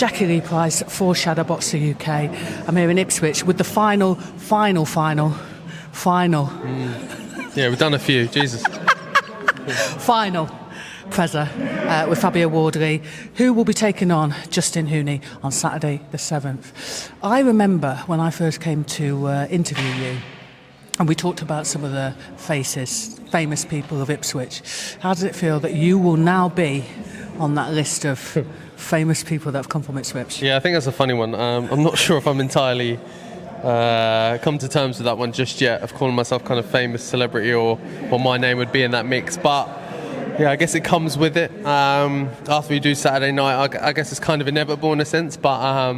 Jacqui-Lee Pryce for Shadowboxruk UK. I'm here in Ipswich with the final. Yeah, we've done a few, Jesus. Final Preza with Fabio Wardley, who will be taking on Justin Huni on Saturday the 7th. I remember when I first came to interview you, and we talked about some of the famous people of Ipswich. How does it feel that you will now be on that list of famous people that have come from Ipswich? Yeah, I think that's a funny one. I'm not sure if I'm entirely come to terms with that one just yet, of calling myself kind of famous celebrity or my name would be in that mix. But yeah, I guess it comes with it. After we do Saturday night, I guess it's kind of inevitable in a sense. But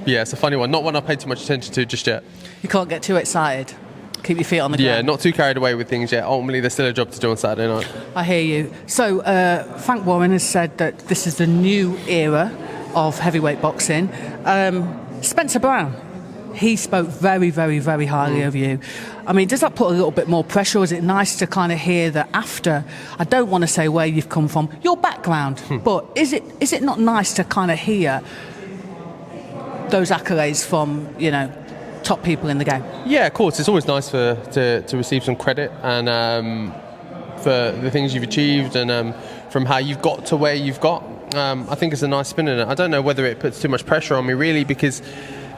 yeah, it's a funny one. Not one I paid too much attention to just yet. You can't get too excited. Keep your feet on the ground. Yeah, not too carried away with things yet. Ultimately, there's still a job to do on Saturday night. I hear you. So, Frank Warren has said that this is the new era of heavyweight boxing. Spencer Brown, he spoke very, very, very highly of you. I mean, does that put a little bit more pressure, or is it nice to kind of hear that after, I don't want to say where you've come from, your background, but is it not nice to kind of hear those accolades from, top people in the game? Yeah, of course. It's always nice to receive some credit and for the things you've achieved and from how you've got to where you've got. I think it's a nice spin in it. I don't know whether it puts too much pressure on me, really, because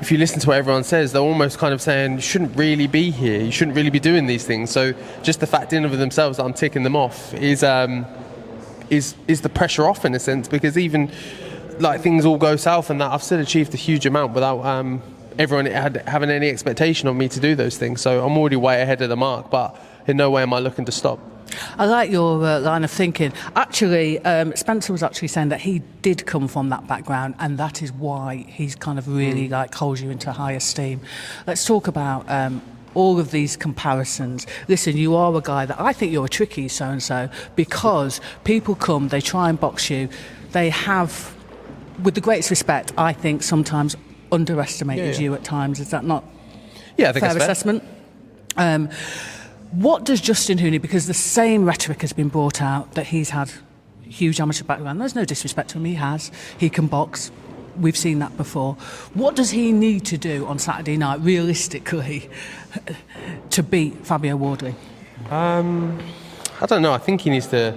if you listen to what everyone says, they're almost kind of saying you shouldn't really be here, you shouldn't really be doing these things. So just the fact in of themselves that I'm ticking them off is the pressure off in a sense, because even like things all go south and that, I've still achieved a huge amount without everyone having any expectation of me to do those things. So I'm already way ahead of the mark, but in no way am I looking to stop. I like your line of thinking. Actually, Spencer was actually saying that he did come from that background, and that is why he's kind of really holds you into high esteem. Let's talk about all of these comparisons. Listen, you are a guy that I think you're a tricky so-and-so, because people come, they try and box you. They have, with the greatest respect, I think sometimes underestimated you at times. Is that not I think fair assessment? What does Justin Huni, because the same rhetoric has been brought out that he's had huge amateur background. There's no disrespect to him, he can box. We've seen that before. What does he need to do on Saturday night, realistically, to beat Fabio Wardley? I don't know. I think he needs to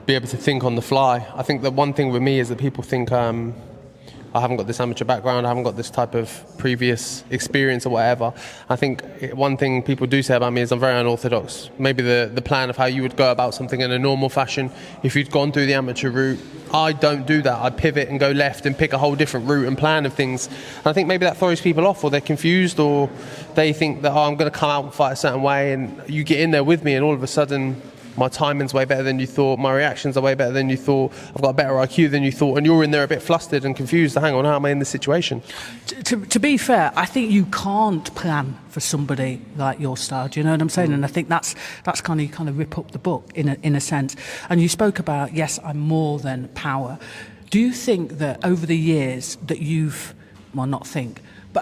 be able to think on the fly. I think the one thing with me is that people think I haven't got this amateur background, I haven't got this type of previous experience or whatever. I think one thing people do say about me is I'm very unorthodox. Maybe the plan of how you would go about something in a normal fashion, if you'd gone through the amateur route, I don't do that. I pivot and go left and pick a whole different route and plan of things. And I think maybe that throws people off, or they're confused, or they think that, I'm going to come out and fight a certain way, and you get in there with me and all of a sudden my timing's way better than you thought, my reactions are way better than you thought, I've got a better IQ than you thought, and you're in there a bit flustered and confused. Hang on, how am I in this situation? To be fair, I think you can't plan for somebody like your style. Do you know what I'm saying? And I think that's kind of, you kind of rip up the book in a sense. And you spoke about, yes, I'm more than power. Do you think that over the years that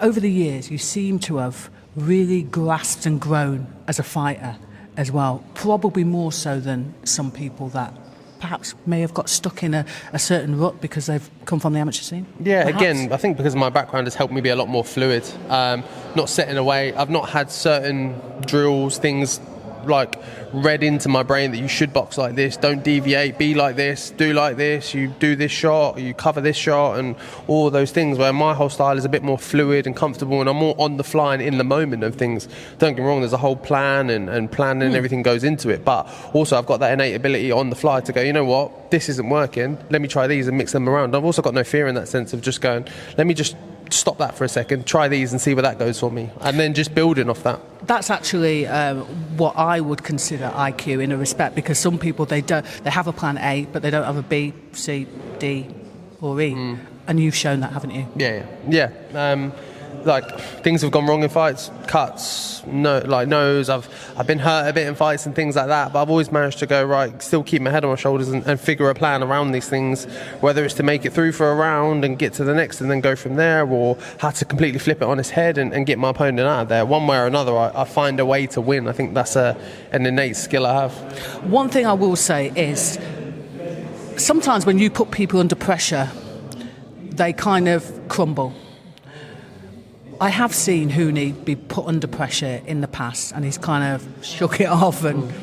over the years you seem to have really grasped and grown as a fighter as well, probably more so than some people that perhaps may have got stuck in a certain rut because they've come from the amateur scene? Yeah, perhaps? Again, I think because my background has helped me be a lot more fluid, not set in a way. I've not had certain drills, things like read into my brain that you should box like this, don't deviate, be like this, do like this, you do this shot, you cover this shot, and all those things, where my whole style is a bit more fluid and comfortable, and I'm more on the fly and in the moment of things. Don't get me wrong, there's a whole plan and planning and everything goes into it, but also I've got that innate ability on the fly to go, you know what, this isn't working, let me try these and mix them around. I've also got no fear in that sense of just going, let me just stop that for a second, try these and see where that goes for me, and then just building off that. That's actually what I would consider IQ in a respect, because some people they have a plan A but they don't have a B, C, D or E, and you've shown that, haven't you? Yeah. Like, things have gone wrong in fights, cuts, nose. I've been hurt a bit in fights and things like that, but I've always managed to go right, still keep my head on my shoulders and figure a plan around these things, whether it's to make it through for a round and get to the next and then go from there, or how to completely flip it on its head and get my opponent out of there. One way or another, I find a way to win. I think that's an innate skill I have. One thing I will say is, sometimes when you put people under pressure, they kind of crumble. I have seen Huni be put under pressure in the past, and he's kind of shook it off and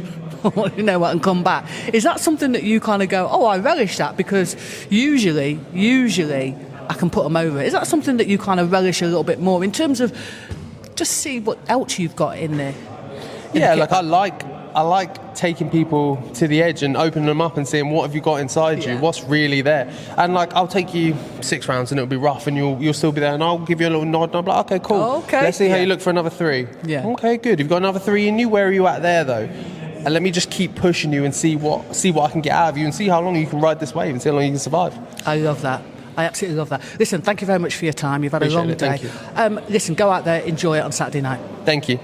you know what, and come back. Is that something that you kind of go, oh, I relish that, because usually I can put them over? Is that something that you kind of relish a little bit more in terms of just see what else you've got in there? Yeah, like I like taking people to the edge and opening them up and seeing what have you got inside you, what's really there. And like I'll take you 6 rounds and it'll be rough and you'll still be there, and I'll give you a little nod and I'll be like, okay, cool. Okay. Let's see how you look for another 3. Yeah. Okay, good. You've got another 3 in you. Where are you at there though? And let me just keep pushing you and see what I can get out of you and see how long you can ride this wave and see how long you can survive. I love that. I absolutely love that. Listen, thank you very much for your time. You've had a long day. Thank you. Listen, go out there, enjoy it on Saturday night. Thank you.